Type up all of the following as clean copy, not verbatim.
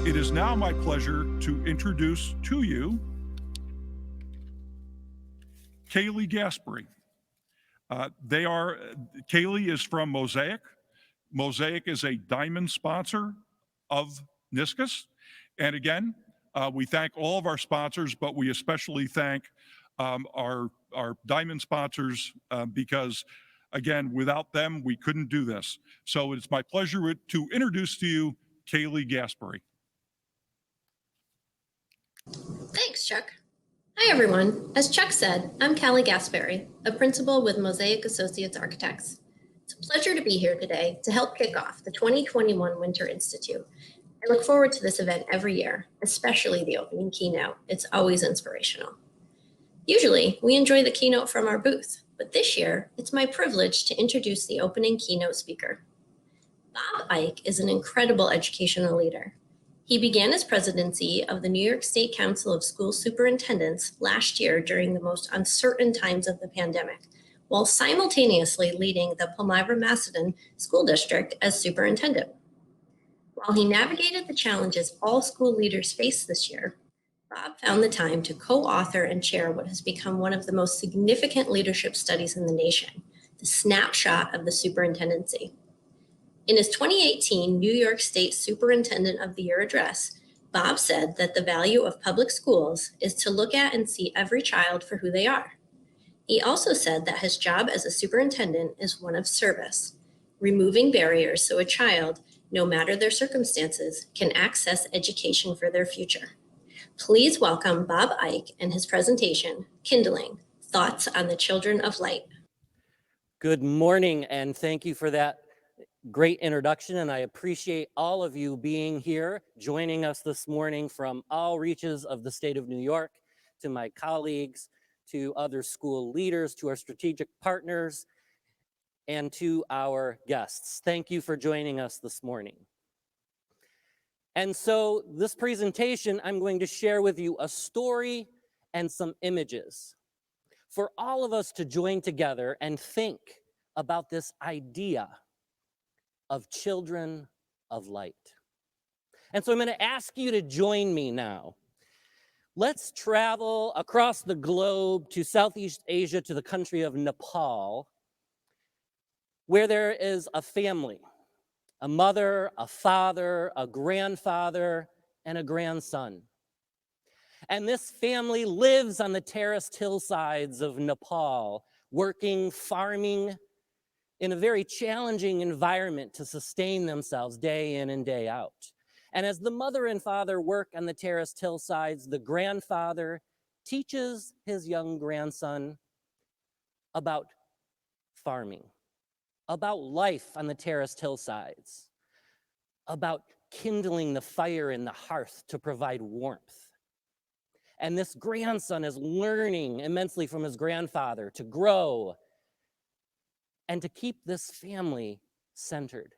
It is now my pleasure to introduce to you Kaylee Gaspery. Kaylee is from Mosaic. Mosaic is a diamond sponsor of NISCUS. And again, we thank all of our sponsors, but we especially thank our diamond sponsors because, again, without them, we couldn't do this. So it's my pleasure to introduce to you Kaylee Gaspery. Thanks, Chuck. Hi, everyone. As Chuck said, I'm Callie Gasperry, a principal with Mosaic Associates Architects. It's a pleasure to be here today to help kick off the 2021 Winter Institute. I look forward to this event every year, especially the opening keynote. It's always inspirational. Usually, we enjoy the keynote from our booth, but this year, it's my privilege to introduce the opening keynote speaker. Bob Ike is an incredible educational leader. He began his presidency of the New York State Council of School Superintendents last year during the most uncertain times of the pandemic, while simultaneously leading the Palmyra-Macedon School District as superintendent. While he navigated the challenges all school leaders face this year, Bob found the time to co-author and chair what has become one of the most significant leadership studies in the nation, the Snapshot of the Superintendency. In his 2018 New York State Superintendent of the Year address, Bob said that the value of public schools is to look at and see every child for who they are. He also said that his job as a superintendent is one of service, removing barriers so a child, no matter their circumstances, can access education for their future. Please welcome Bob Ike and his presentation, Kindling, Thoughts on the Children of Light. Good morning, and thank you for that great introduction, and I appreciate all of you being here, joining us this morning from all reaches of the state of New York, to my colleagues, to other school leaders, to our strategic partners, and to our guests. Thank you for joining us this morning. And so this presentation, I'm going to share with you a story and some images for all of us to join together and think about this idea of children of light. And so I'm going to ask you to join me now. Let's travel across the globe to Southeast Asia, to the country of Nepal, where there is a family, a mother, a father, a grandfather, and a grandson. And this family lives on the terraced hillsides of Nepal, working, farming, in a very challenging environment to sustain themselves day in and day out. And as the mother and father work on the terraced hillsides, the grandfather teaches his young grandson about farming, about life on the terraced hillsides, about kindling the fire in the hearth to provide warmth. And this grandson is learning immensely from his grandfather to grow and to keep this family centered.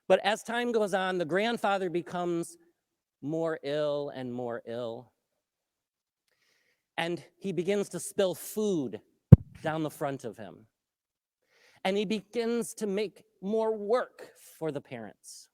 But as time goes on, the grandfather becomes more ill and more ill. And he begins to spill food down the front of him. And he begins to make more work for the parents.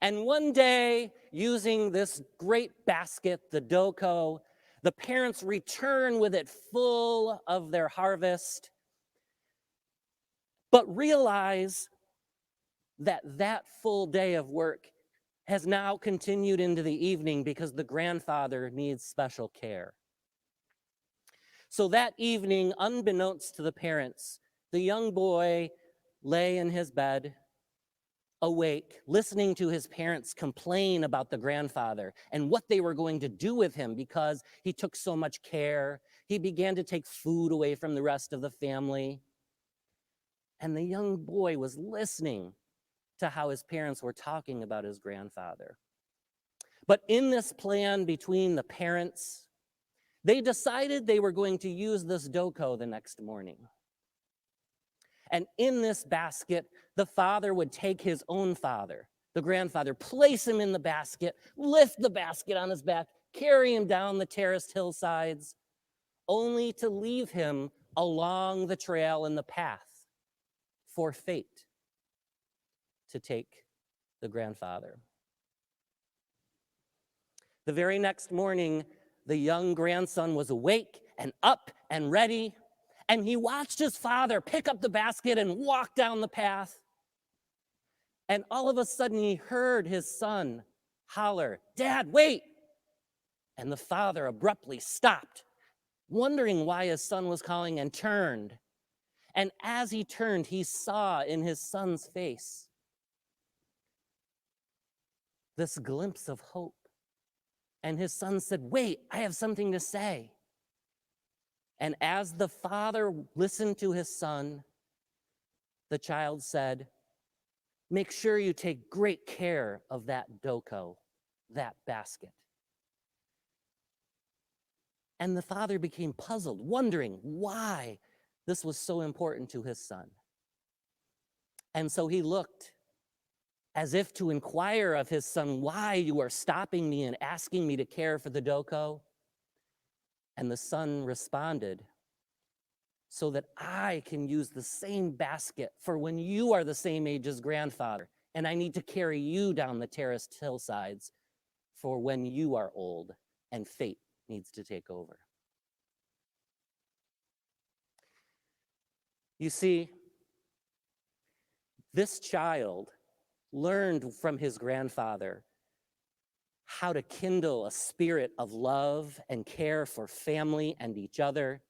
And one day, using this great basket, the doko, the parents return with it full of their harvest, but realize that that full day of work has now continued into the evening because the grandfather needs special care. So that evening, unbeknownst to the parents, the young boy lay in his bed, awake, listening to his parents complain about the grandfather and what they were going to do with him because he took so much care. He began to take food away from the rest of the family. And the young boy was listening to how his parents were talking about his grandfather. But in this plan between the parents, they decided they were going to use this doko the next morning. And in this basket, the father would take his own father, the grandfather, place him in the basket, lift the basket on his back, carry him down the terraced hillsides, only to leave him along the trail in the path for fate to take the grandfather. The very next morning, the young grandson was awake and up and ready, and he watched his father pick up the basket and walk down the path. And all of a sudden, he heard his son holler, "Dad, wait!" And the father abruptly stopped, wondering why his son was calling, and turned. And as he turned, he saw in his son's face this glimpse of hope. And his son said, "Wait, I have something to say." And as the father listened to his son, the child said, "Make sure you take great care of that doko, that basket." And the father became puzzled, wondering why this was so important to his son. And so he looked as if to inquire of his son, "Why you are stopping me and asking me to care for the doko?" And the son responded, "So that I can use the same basket for when you are the same age as grandfather, and I need to carry you down the terraced hillsides for when you are old and fate needs to take over." You see, this child learned from his grandfather how to kindle a spirit of love and care for family and each other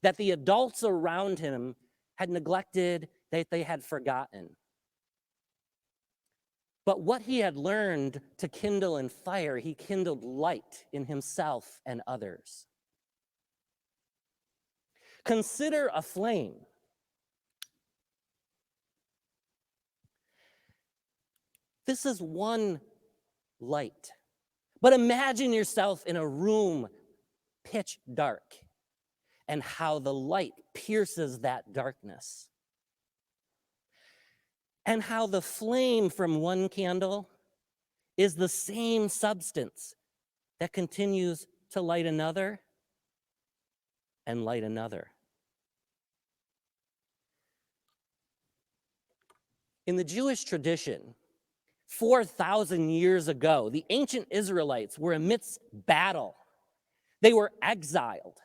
that the adults around him had neglected, that they had forgotten. But what he had learned to kindle in fire, he kindled light in himself and others. Consider a flame. This is one light. But imagine yourself in a room pitch dark and how the light pierces that darkness. And how the flame from one candle is the same substance that continues to light another and light another. In the Jewish tradition, 4,000 years ago, the ancient Israelites were amidst battle. They were exiled.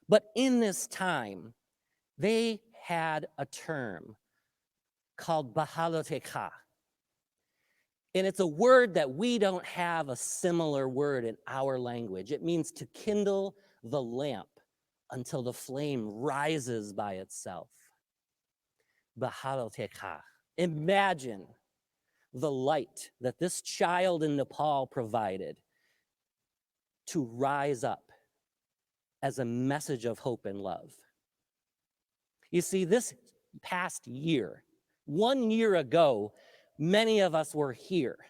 But in this time, they had a term called Bahalotecha. And it's a word that we don't have a similar word in our language. It means to kindle the lamp until the flame rises by itself. Bahalotecha. Imagine the light that this child in Nepal provided to rise up as a message of hope and love. You see, this past year, 1 year ago, many of us were here.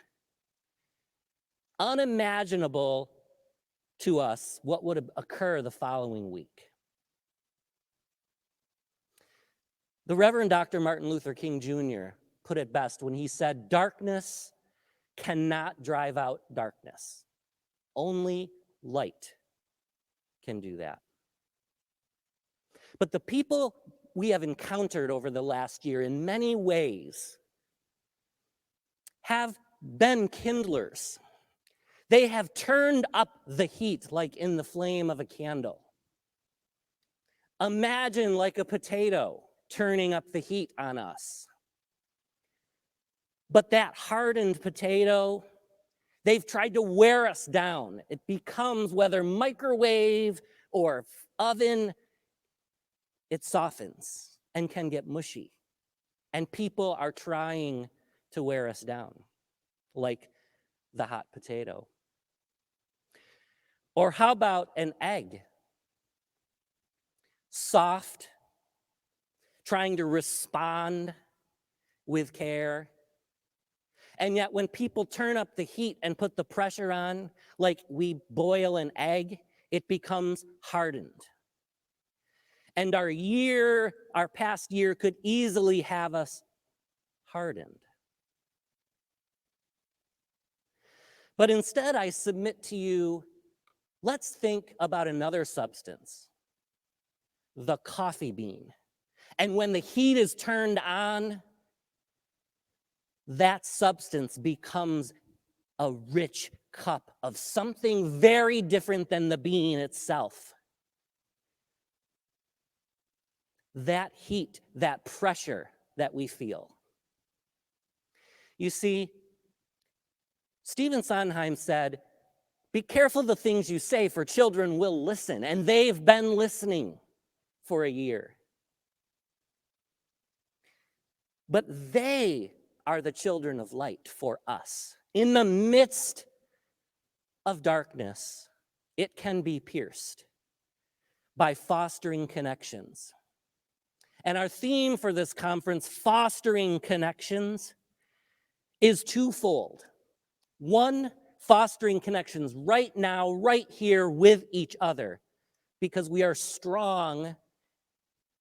Unimaginable to us what would occur the following week. The Reverend Dr. Martin Luther King Jr. put it best when he said, "Darkness cannot drive out darkness. Only light can do that." But the people we have encountered over the last year in many ways have been kindlers. They have turned up the heat like in the flame of a candle. Imagine like a potato turning up the heat on us. But that hardened potato, they've tried to wear us down. It becomes, whether microwave or oven, it softens and can get mushy. And people are trying to wear us down, like the hot potato. Or how about an egg? Soft, trying to respond with care. And yet when people turn up the heat and put the pressure on, like we boil an egg, it becomes hardened. And our past year could easily have us hardened. But instead, I submit to you, let's think about another substance, the coffee bean. And when the heat is turned on, that substance becomes a rich cup of something very different than the bean itself. That heat, that pressure that we feel. You see, Stephen Sondheim said, "Be careful the things you say, for children will listen," and they've been listening for a year. But they are the children of light for us. In the midst of darkness, it can be pierced by fostering connections. And our theme for this conference, Fostering Connections, is twofold. One, fostering connections right now, right here with each other, because we are strong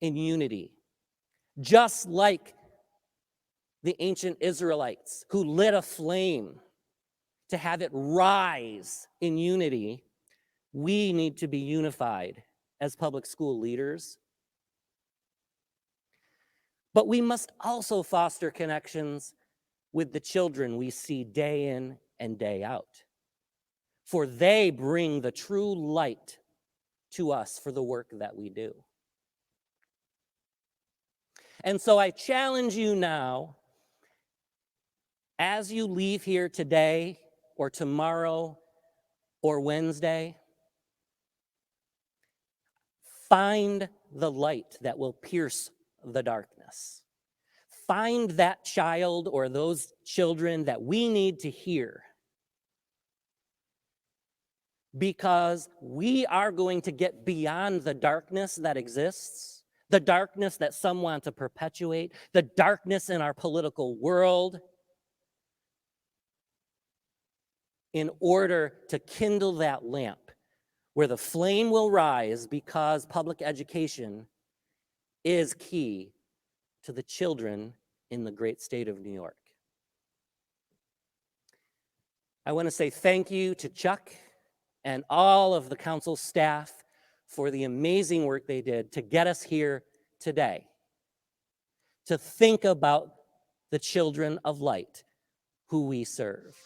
in unity. Just like the ancient Israelites who lit a flame to have it rise in unity, we need to be unified as public school leaders. But we must also foster connections with the children we see day in and day out, for they bring the true light to us for the work that we do. And so I challenge you now, as you leave here today or tomorrow or Wednesday, find the light that will pierce the darkness. Find that child or those children that we need to hear, because we are going to get beyond the darkness that exists, the darkness that some want to perpetuate, the darkness in our political world, in order to kindle that lamp where the flame will rise, because public education is key to the children in the great state of New York. I want to say thank you to Chuck and all of the council staff for the amazing work they did to get us here today, to think about the children of light who we serve.